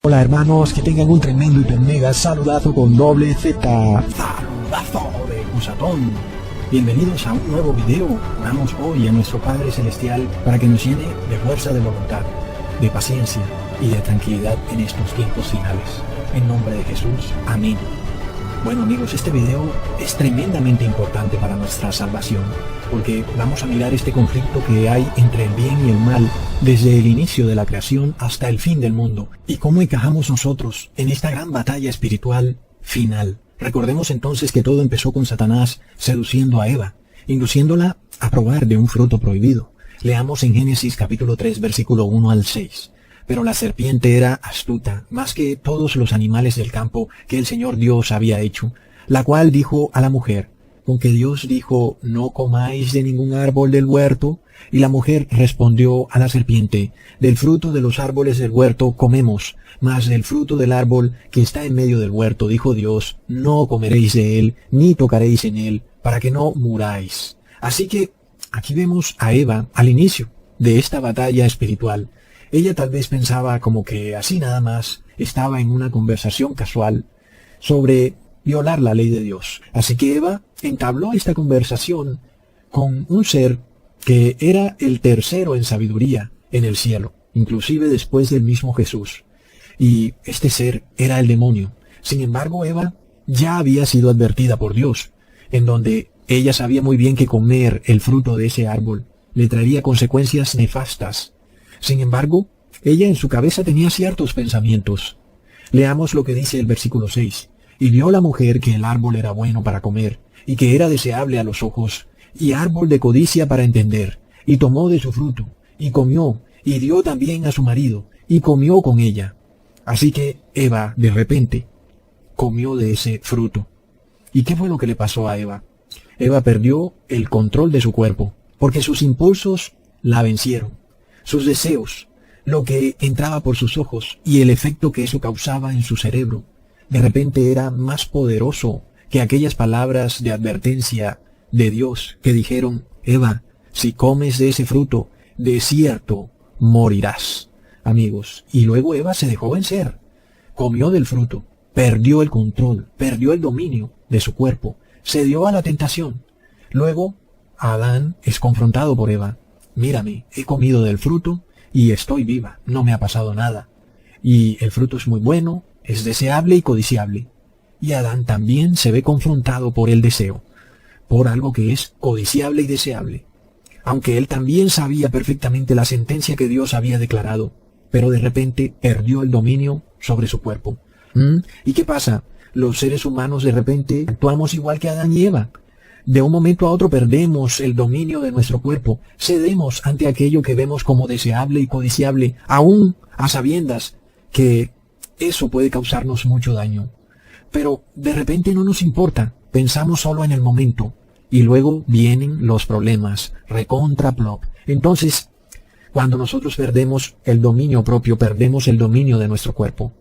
Hola hermanos, que tengan un tremendo hiper mega saludazo con doble Z. Saludazo de Cusatón. Bienvenidos a un nuevo video. Oramos hoy a nuestro Padre Celestial para que nos llene de fuerza de voluntad, de paciencia y de tranquilidad en estos tiempos finales. En nombre de Jesús, amén. Bueno amigos, este video es tremendamente importante para nuestra salvación, porque vamos a mirar este conflicto que hay entre el bien y el mal desde el inicio de la creación hasta el fin del mundo, y cómo encajamos nosotros en esta gran batalla espiritual final. Recordemos entonces que todo empezó con Satanás seduciendo a Eva, induciéndola a probar de un fruto prohibido. Leamos en Génesis capítulo 3 versículo 1 al 6. Pero la serpiente era astuta, más que todos los animales del campo que el Señor Dios había hecho, la cual dijo a la mujer: ¿con que Dios dijo, no comáis de ningún árbol del huerto? Y la mujer respondió a la serpiente: del fruto de los árboles del huerto comemos, mas del fruto del árbol que está en medio del huerto, dijo Dios, no comeréis de él, ni tocaréis en él, para que no muráis. Así que aquí vemos a Eva al inicio de esta batalla espiritual. Ella tal vez pensaba como que así nada más estaba en una conversación casual sobre violar la ley de Dios. Así que Eva entabló esta conversación con un ser que era el tercero en sabiduría en el cielo, inclusive después del mismo Jesús. Y este ser era el demonio. Sin embargo, Eva ya había sido advertida por Dios, en donde ella sabía muy bien que comer el fruto de ese árbol le traería consecuencias nefastas. Sin embargo, ella en su cabeza tenía ciertos pensamientos. Leamos lo que dice el versículo 6. Y vio la mujer que el árbol era bueno para comer, y que era deseable a los ojos, y árbol de codicia para entender, y tomó de su fruto, y comió, y dio también a su marido, y comió con ella. Así que Eva, de repente, comió de ese fruto. ¿Y qué fue lo que le pasó a Eva? Eva perdió el control de su cuerpo, porque sus impulsos la vencieron. Sus deseos, lo que entraba por sus ojos y el efecto que eso causaba en su cerebro, de repente era más poderoso que aquellas palabras de advertencia de Dios que dijeron: Eva, si comes de ese fruto, de cierto morirás. Amigos, y luego Eva se dejó vencer, comió del fruto, perdió el control, perdió el dominio de su cuerpo, se dio a la tentación. Luego Adán es confrontado por Eva: mírame, he comido del fruto y estoy viva, no me ha pasado nada. Y el fruto es muy bueno, es deseable y codiciable. Y Adán también se ve confrontado por el deseo, por algo que es codiciable y deseable. Aunque él también sabía perfectamente la sentencia que Dios había declarado, pero de repente perdió el dominio sobre su cuerpo. ¿Y qué pasa? Los seres humanos de repente actuamos igual que Adán y Eva. De un momento a otro perdemos el dominio de nuestro cuerpo, cedemos ante aquello que vemos como deseable y codiciable, aún a sabiendas que eso puede causarnos mucho daño. Pero de repente no nos importa, pensamos solo en el momento, y luego vienen los problemas, recontra plop. Entonces, cuando nosotros perdemos el dominio propio, perdemos el dominio de nuestro cuerpo.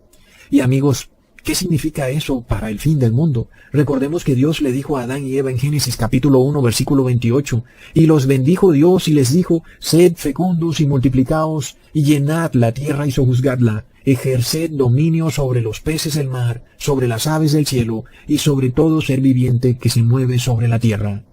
Y amigos, ¿qué significa eso para el fin del mundo? Recordemos que Dios le dijo a Adán y Eva en Génesis capítulo 1 versículo 28, y los bendijo Dios y les dijo: sed fecundos y multiplicaos, y llenad la tierra y sojuzgadla, ejerced dominio sobre los peces del mar, sobre las aves del cielo, y sobre todo ser viviente que se mueve sobre la tierra.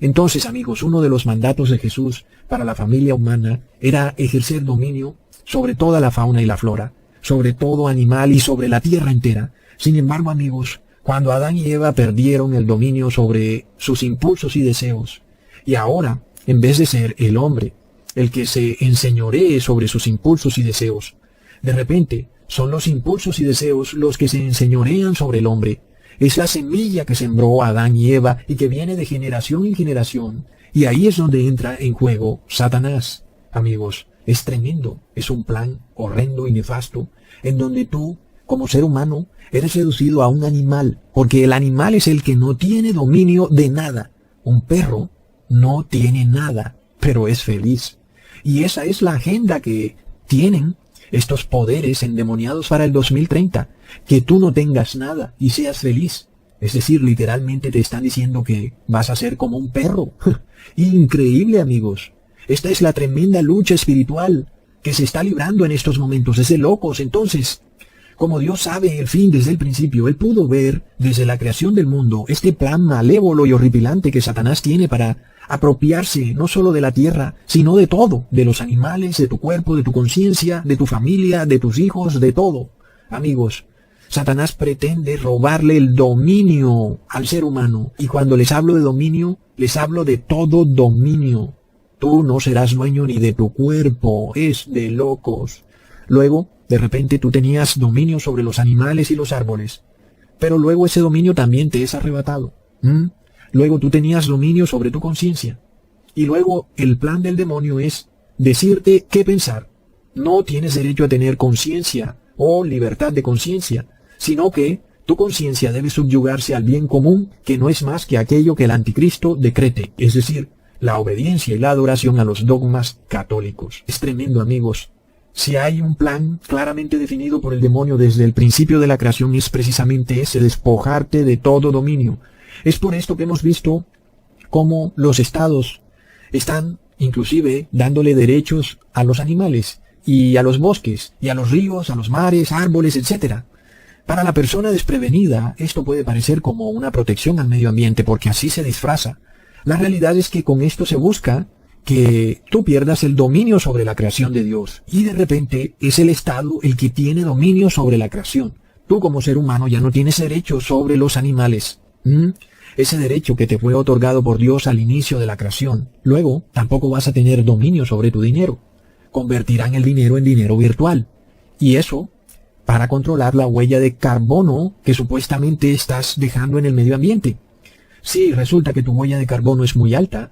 Entonces, amigos, uno de los mandatos de Jesús para la familia humana era ejercer dominio sobre toda la fauna y la flora, sobre todo animal y sobre la tierra entera. Sin embargo, amigos, cuando Adán y Eva perdieron el dominio sobre sus impulsos y deseos, y ahora, en vez de ser el hombre el que se enseñoree sobre sus impulsos y deseos, de repente son los impulsos y deseos los que se enseñorean sobre el hombre. Es la semilla que sembró Adán y Eva y que viene de generación en generación, y ahí es donde entra en juego Satanás. Amigos, es tremendo, es un plan horrendo y nefasto, en donde tú, como ser humano, eres reducido a un animal, porque el animal es el que no tiene dominio de nada. Un perro no tiene nada, pero es feliz. Y esa es la agenda que tienen estos poderes endemoniados para el 2030, que tú no tengas nada y seas feliz. Es decir, literalmente te están diciendo que vas a ser como un perro. Increíble, amigos. Esta es la tremenda lucha espiritual que se está librando en estos momentos. Es de locos. Entonces, Como Dios sabe el fin desde el principio, Él pudo ver desde la creación del mundo este plan malévolo y horripilante que Satanás tiene para apropiarse no solo de la tierra, sino de todo, de los animales, de tu cuerpo, de tu conciencia, de tu familia, de tus hijos, de todo. Amigos, Satanás pretende robarle el dominio al ser humano. Y cuando les hablo de dominio, les hablo de todo dominio. Tú no serás dueño ni de tu cuerpo, es de locos. Luego, de repente tú tenías dominio sobre los animales y los árboles, pero luego ese dominio también te es arrebatado. Luego tú tenías dominio sobre tu conciencia. Y luego el plan del demonio es decirte qué pensar. No tienes derecho a tener conciencia o libertad de conciencia, sino que tu conciencia debe subyugarse al bien común, que no es más que aquello que el anticristo decrete, es decir, la obediencia y la adoración a los dogmas católicos. Es tremendo, amigos. Si hay un plan claramente definido por el demonio desde el principio de la creación, es precisamente ese, despojarte de todo dominio. Es por esto que hemos visto cómo los estados están inclusive dándole derechos a los animales y a los bosques y a los ríos, a los mares, árboles, etc. Para la persona desprevenida, esto puede parecer como una protección al medio ambiente porque así se disfraza. La realidad es que con esto se busca que tú pierdas el dominio sobre la creación de Dios. Y de repente es el Estado el que tiene dominio sobre la creación. Tú como ser humano ya no tienes derecho sobre los animales. Ese derecho que te fue otorgado por Dios al inicio de la creación. Luego tampoco vas a tener dominio sobre tu dinero. Convertirán el dinero en dinero virtual. Y eso para controlar la huella de carbono que supuestamente estás dejando en el medio ambiente. Si resulta que tu huella de carbono es muy alta,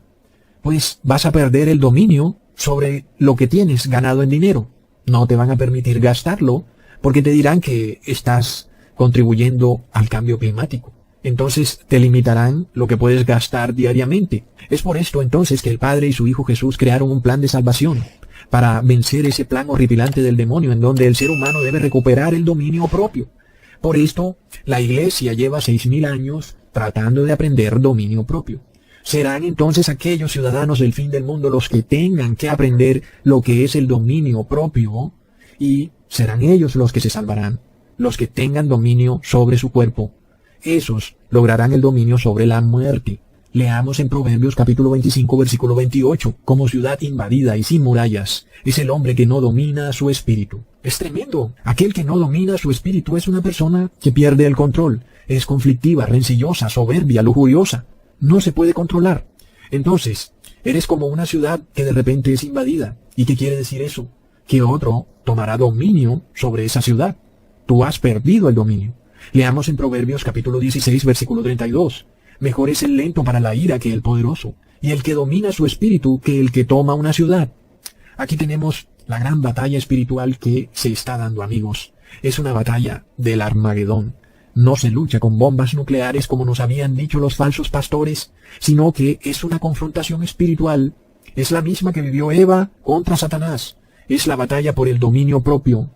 pues vas a perder el dominio sobre lo que tienes ganado en dinero. No te van a permitir gastarlo porque te dirán que estás contribuyendo al cambio climático. Entonces te limitarán lo que puedes gastar diariamente. Es por esto entonces que el Padre y su Hijo Jesús crearon un plan de salvación para vencer ese plan horripilante del demonio en donde el ser humano debe recuperar el dominio propio. Por esto, la Iglesia lleva 6.000 años tratando de aprender dominio propio. Serán entonces aquellos ciudadanos del fin del mundo los que tengan que aprender lo que es el dominio propio, y serán ellos los que se salvarán, los que tengan dominio sobre su cuerpo. Esos lograrán el dominio sobre la muerte. Leamos en Proverbios capítulo 25, versículo 28, como ciudad invadida y sin murallas, es el hombre que no domina su espíritu. Es tremendo. Aquel que no domina su espíritu es una persona que pierde el control, es conflictiva, rencillosa, soberbia, lujuriosa. No se puede controlar. Entonces, eres como una ciudad que de repente es invadida. ¿Y qué quiere decir eso? Que otro tomará dominio sobre esa ciudad. Tú has perdido el dominio. Leamos en Proverbios capítulo 16, versículo 32. Mejor es el lento para la ira que el poderoso, y el que domina su espíritu que el que toma una ciudad. Aquí tenemos la gran batalla espiritual que se está dando, amigos. Es una batalla del Armagedón. No se lucha con bombas nucleares como nos habían dicho los falsos pastores, sino que es una confrontación espiritual. Es la misma que vivió Eva contra Satanás. Es la batalla por el dominio propio.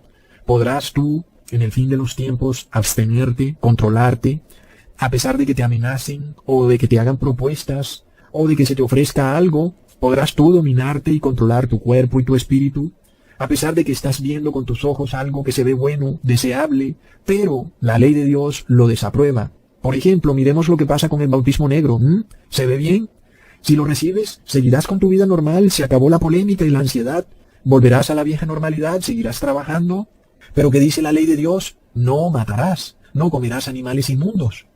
¿Podrás tú, en el fin de los tiempos, abstenerte, controlarte, a pesar de que te amenacen, o de que te hagan propuestas, o de que se te ofrezca algo? ¿Podrás tú dominarte y controlar tu cuerpo y tu espíritu? A pesar de que estás viendo con tus ojos algo que se ve bueno, deseable, pero la ley de Dios lo desaprueba. Por ejemplo, miremos lo que pasa con el bautismo negro. ¿Se ve bien? Si lo recibes, seguirás con tu vida normal, se acabó la polémica y la ansiedad, volverás a la vieja normalidad, seguirás trabajando. Pero ¿qué dice la ley de Dios? No matarás, no comerás animales inmundos.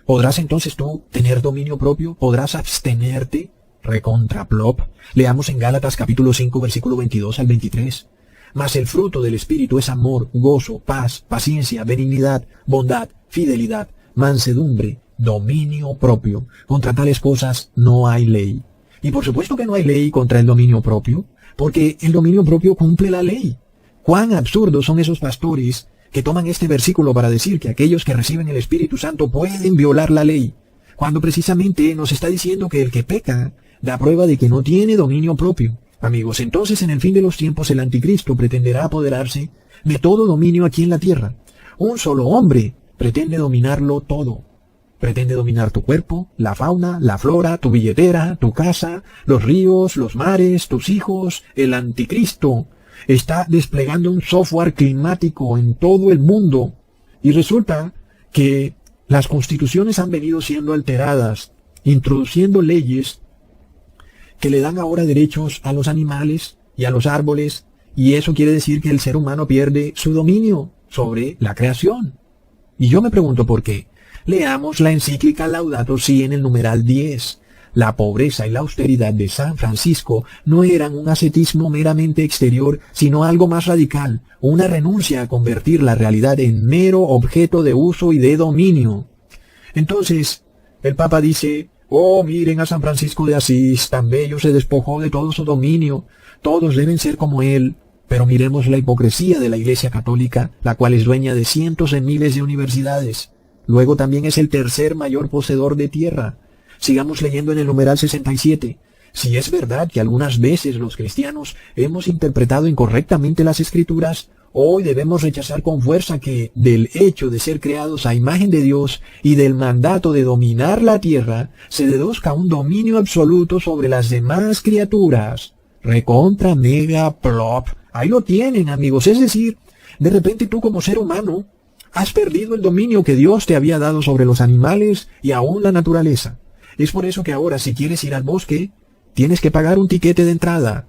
¿Podrás entonces tú tener dominio propio? ¿Podrás abstenerte? Recontraplop. Leamos en Gálatas capítulo 5, versículo 22 al 23. Mas el fruto del Espíritu es amor, gozo, paz, paciencia, benignidad, bondad, fidelidad, mansedumbre, dominio propio. Contra tales cosas no hay ley. Y por supuesto que no hay ley contra el dominio propio, porque el dominio propio cumple la ley. Cuán absurdos son esos pastores que toman este versículo para decir que aquellos que reciben el Espíritu Santo pueden violar la ley, cuando precisamente nos está diciendo que el que peca da prueba de que no tiene dominio propio. Amigos, entonces en el fin de los tiempos el anticristo pretenderá apoderarse de todo dominio aquí en la tierra. Un solo hombre pretende dominarlo todo. Pretende dominar tu cuerpo, la fauna, la flora, tu billetera, tu casa, los ríos, los mares, tus hijos. El anticristo está desplegando un software climático en todo el mundo. Y resulta que las constituciones han venido siendo alteradas, introduciendo leyes que le dan ahora derechos a los animales y a los árboles, y eso quiere decir que el ser humano pierde su dominio sobre la creación. Y yo me pregunto por qué. Leamos la encíclica Laudato Si en el numeral 10. La pobreza y la austeridad de San Francisco no eran un ascetismo meramente exterior, sino algo más radical, una renuncia a convertir la realidad en mero objeto de uso y de dominio. Entonces, el Papa dice, oh, miren a San Francisco de Asís, tan bello, se despojó de todo su dominio, todos deben ser como él. Pero miremos la hipocresía de la Iglesia Católica, la cual es dueña de cientos de miles de universidades. Luego también es el tercer mayor poseedor de tierra. Sigamos leyendo en el numeral 67. Si es verdad que algunas veces los cristianos hemos interpretado incorrectamente las Escrituras, hoy debemos rechazar con fuerza que del hecho de ser creados a imagen de Dios y del mandato de dominar la tierra, se deduzca un dominio absoluto sobre las demás criaturas. Recontra mega plop. Ahí lo tienen, amigos. Es decir, de repente tú como ser humano has perdido el dominio que Dios te había dado sobre los animales y aún la naturaleza. Es por eso que ahora si quieres ir al bosque, tienes que pagar un tiquete de entrada.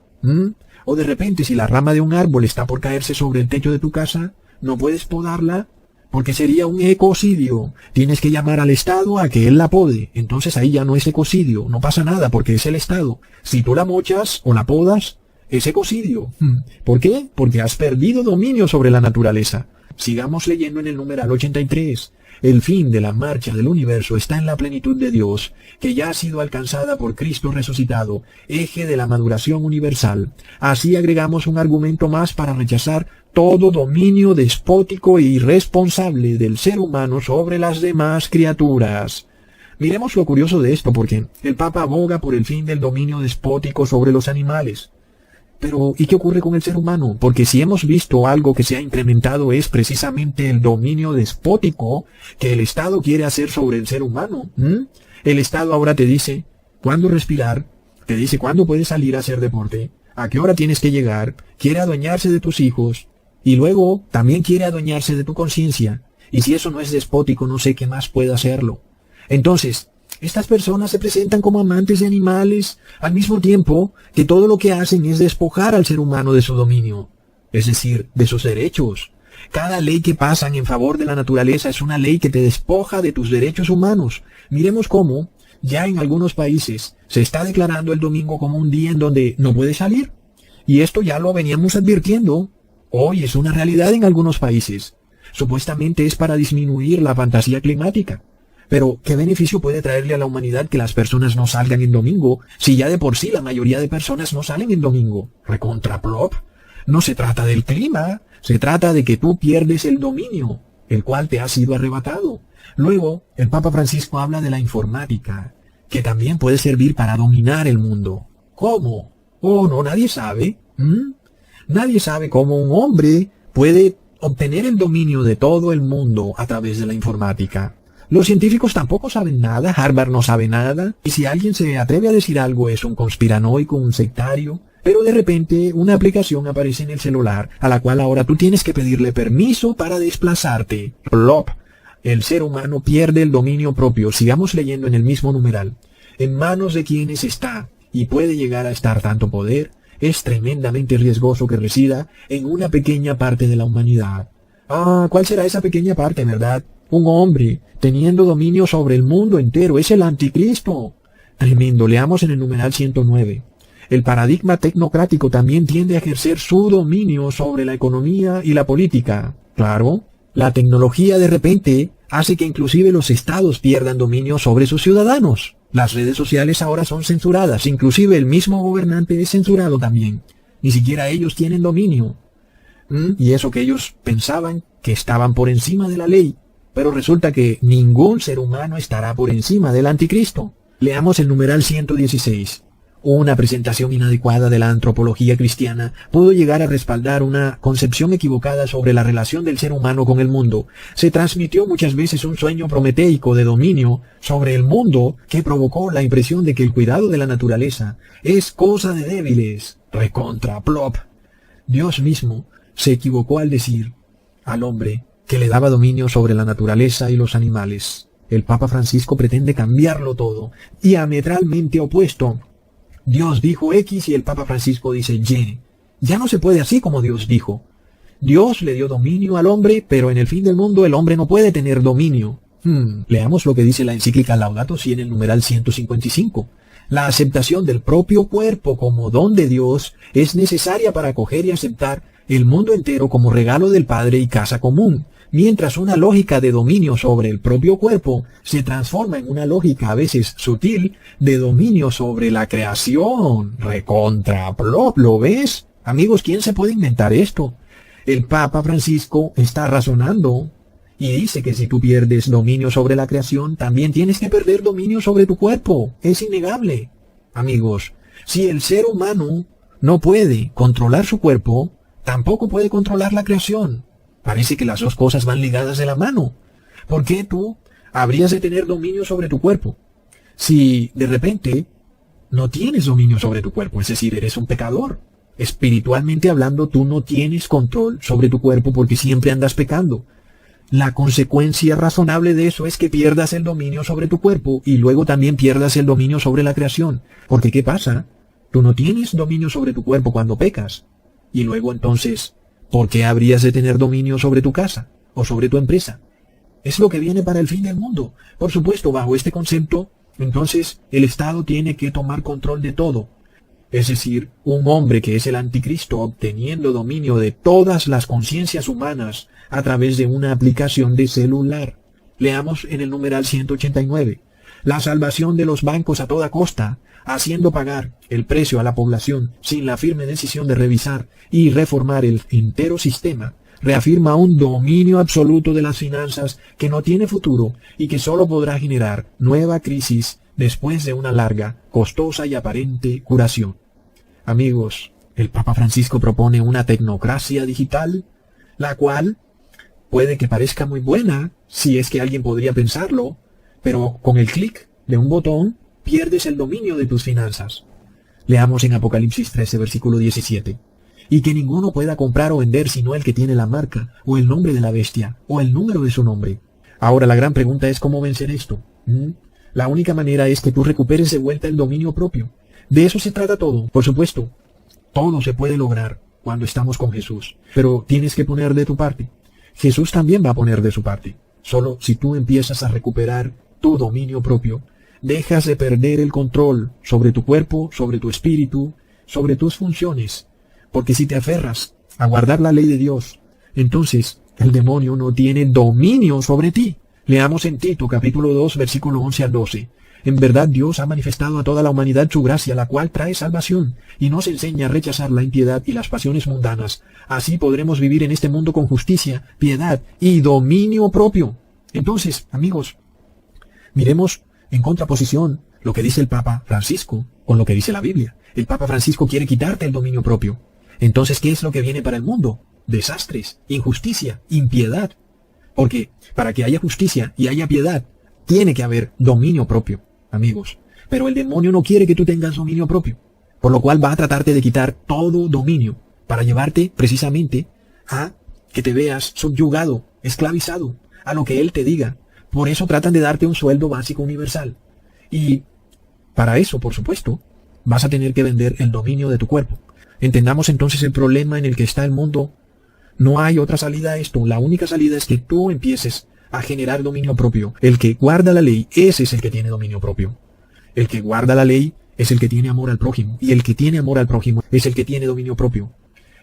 O de repente si la rama de un árbol está por caerse sobre el techo de tu casa, no puedes podarla porque sería un ecocidio. Tienes que llamar al Estado a que él la pode. Entonces ahí ya no es ecocidio, no pasa nada porque es el Estado. Si tú la mochas o la podas, es ecocidio. ¿Por qué? Porque has perdido dominio sobre la naturaleza. Sigamos leyendo en el numeral 83. El fin de la marcha del universo está en la plenitud de Dios, que ya ha sido alcanzada por Cristo resucitado, eje de la maduración universal. Así agregamos un argumento más para rechazar todo dominio despótico e irresponsable del ser humano sobre las demás criaturas. Miremos lo curioso de esto, porque el Papa aboga por el fin del dominio despótico sobre los animales. Pero, ¿y qué ocurre con el ser humano? Porque si hemos visto algo que se ha incrementado es precisamente el dominio despótico que el Estado quiere hacer sobre el ser humano. El Estado ahora te dice cuándo respirar, te dice cuándo puedes salir a hacer deporte, a qué hora tienes que llegar, quiere adueñarse de tus hijos, y luego también quiere adueñarse de tu conciencia. Y si eso no es despótico, no sé qué más puede hacerlo. Entonces, estas personas se presentan como amantes de animales, al mismo tiempo que todo lo que hacen es despojar al ser humano de su dominio, es decir, de sus derechos. Cada ley que pasan en favor de la naturaleza es una ley que te despoja de tus derechos humanos. Miremos cómo, ya en algunos países, se está declarando el domingo como un día en donde no puedes salir. Y esto ya lo veníamos advirtiendo. Hoy es una realidad en algunos países. Supuestamente es para disminuir la fantasía climática. Pero, ¿qué beneficio puede traerle a la humanidad que las personas no salgan en domingo, si ya de por sí la mayoría de personas no salen en domingo? Recontraplop. No se trata del clima, se trata de que tú pierdes el dominio, el cual te ha sido arrebatado. Luego, el Papa Francisco habla de la informática, que también puede servir para dominar el mundo. ¿Cómo? Oh, no, nadie sabe. Nadie sabe cómo un hombre puede obtener el dominio de todo el mundo a través de la informática. Los científicos tampoco saben nada, Harvard no sabe nada, y si alguien se atreve a decir algo es un conspiranoico, un sectario. Pero de repente una aplicación aparece en el celular, a la cual ahora tú tienes que pedirle permiso para desplazarte. Plop. El ser humano pierde el dominio propio. Sigamos leyendo en el mismo numeral. En manos de quienes está, y puede llegar a estar tanto poder, es tremendamente riesgoso que resida en una pequeña parte de la humanidad. Ah, ¿cuál será esa pequeña parte, verdad? Un hombre teniendo dominio sobre el mundo entero. Es el anticristo. Tremendo. Leamos en el numeral 109. El paradigma tecnocrático también tiende a ejercer su dominio sobre la economía y la política. Claro, la tecnología de repente hace que inclusive los estados pierdan dominio sobre sus ciudadanos. Las redes sociales ahora son censuradas. Inclusive el mismo gobernante es censurado también. Ni siquiera ellos tienen dominio. Y eso que ellos pensaban que estaban por encima de la ley. Pero resulta que ningún ser humano estará por encima del anticristo. Leamos el numeral 116. Una presentación inadecuada de la antropología cristiana pudo llegar a respaldar una concepción equivocada sobre la relación del ser humano con el mundo. Se transmitió muchas veces un sueño prometeico de dominio sobre el mundo que provocó la impresión de que el cuidado de la naturaleza es cosa de débiles. Recontra plop. Dios mismo se equivocó al decir al hombre que le daba dominio sobre la naturaleza y los animales. El Papa Francisco pretende cambiarlo todo, diametralmente opuesto. Dios dijo X y el Papa Francisco dice Y. Ya no se puede así como Dios dijo. Dios le dio dominio al hombre, pero en el fin del mundo el hombre no puede tener dominio. Leamos lo que dice la encíclica Laudato Si en el numeral 155. La aceptación del propio cuerpo como don de Dios es necesaria para acoger y aceptar el mundo entero como regalo del Padre y casa común, mientras una lógica de dominio sobre el propio cuerpo se transforma en una lógica a veces sutil de dominio sobre la creación. Recontraplop, ¿lo ves? Amigos, ¿quién se puede inventar esto? El Papa Francisco está razonando y dice que si tú pierdes dominio sobre la creación, también tienes que perder dominio sobre tu cuerpo. Es innegable. Amigos, si el ser humano no puede controlar su cuerpo, tampoco puede controlar la creación. Parece que las dos cosas van ligadas de la mano. ¿Por qué tú habrías de tener dominio sobre tu cuerpo si de repente no tienes dominio sobre tu cuerpo? Es decir, eres un pecador. Espiritualmente hablando, tú no tienes control sobre tu cuerpo porque siempre andas pecando. La consecuencia razonable de eso es que pierdas el dominio sobre tu cuerpo y luego también pierdas el dominio sobre la creación. Porque ¿qué pasa? Tú no tienes dominio sobre tu cuerpo cuando pecas. Y luego entonces, ¿por qué habrías de tener dominio sobre tu casa o sobre tu empresa? Es lo que viene para el fin del mundo. Por supuesto, bajo este concepto, entonces el Estado tiene que tomar control de todo. Es decir, un hombre que es el anticristo obteniendo dominio de todas las conciencias humanas a través de una aplicación de celular. Leamos en el numeral 189. La salvación de los bancos a toda costa, haciendo pagar el precio a la población sin la firme decisión de revisar y reformar el entero sistema, reafirma un dominio absoluto de las finanzas que no tiene futuro y que solo podrá generar nueva crisis después de una larga, costosa y aparente curación. Amigos, el Papa Francisco propone una tecnocracia digital, la cual puede que parezca muy buena, si es que alguien podría pensarlo, pero con el clic de un botón pierdes el dominio de tus finanzas. Leamos en Apocalipsis 13, versículo 17. Y que ninguno pueda comprar o vender sino el que tiene la marca, o el nombre de la bestia, o el número de su nombre. Ahora la gran pregunta es cómo vencer esto. La única manera es que tú recuperes de vuelta el dominio propio. De eso se trata todo. Por supuesto, todo se puede lograr cuando estamos con Jesús, pero tienes que poner de tu parte. Jesús también va a poner de su parte. Solo si tú empiezas a recuperar tu dominio propio, dejas de perder el control sobre tu cuerpo, sobre tu espíritu, sobre tus funciones. Porque si te aferras a guardar la ley de Dios, entonces el demonio no tiene dominio sobre ti. Leamos en Tito capítulo 2, versículo 11 al 12. En verdad Dios ha manifestado a toda la humanidad su gracia, la cual trae salvación, y nos enseña a rechazar la impiedad y las pasiones mundanas. Así podremos vivir en este mundo con justicia, piedad y dominio propio. Entonces, amigos, miremos en contraposición lo que dice el Papa Francisco con lo que dice la Biblia. El Papa Francisco quiere quitarte el dominio propio. Entonces, ¿qué es lo que viene para el mundo? Desastres, injusticia, impiedad. Porque para que haya justicia y haya piedad, tiene que haber dominio propio, amigos. Pero el demonio no quiere que tú tengas dominio propio, por lo cual va a tratarte de quitar todo dominio para llevarte precisamente a que te veas subyugado, esclavizado a lo que él te diga. Por eso tratan de darte un sueldo básico universal. Y para eso, por supuesto, vas a tener que vender el dominio de tu cuerpo. Entendamos entonces el problema en el que está el mundo. No hay otra salida a esto. La única salida es que tú empieces a generar dominio propio. El que guarda la ley, ese es el que tiene dominio propio. El que guarda la ley es el que tiene amor al prójimo. Y el que tiene amor al prójimo es el que tiene dominio propio.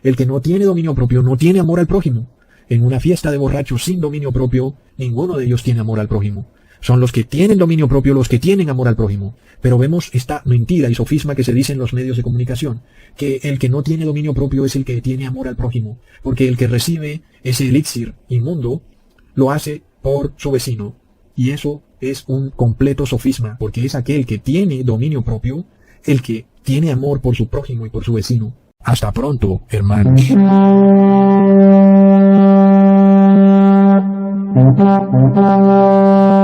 El que no tiene dominio propio no tiene amor al prójimo. En una fiesta de borrachos sin dominio propio, ninguno de ellos tiene amor al prójimo. Son los que tienen dominio propio los que tienen amor al prójimo. Pero vemos esta mentira y sofisma que se dice en los medios de comunicación, que el que no tiene dominio propio es el que tiene amor al prójimo, porque el que recibe ese elixir inmundo lo hace por su vecino. Y eso es un completo sofisma, porque es aquel que tiene dominio propio, el que tiene amor por su prójimo y por su vecino. Hasta pronto, hermanos. Thank you.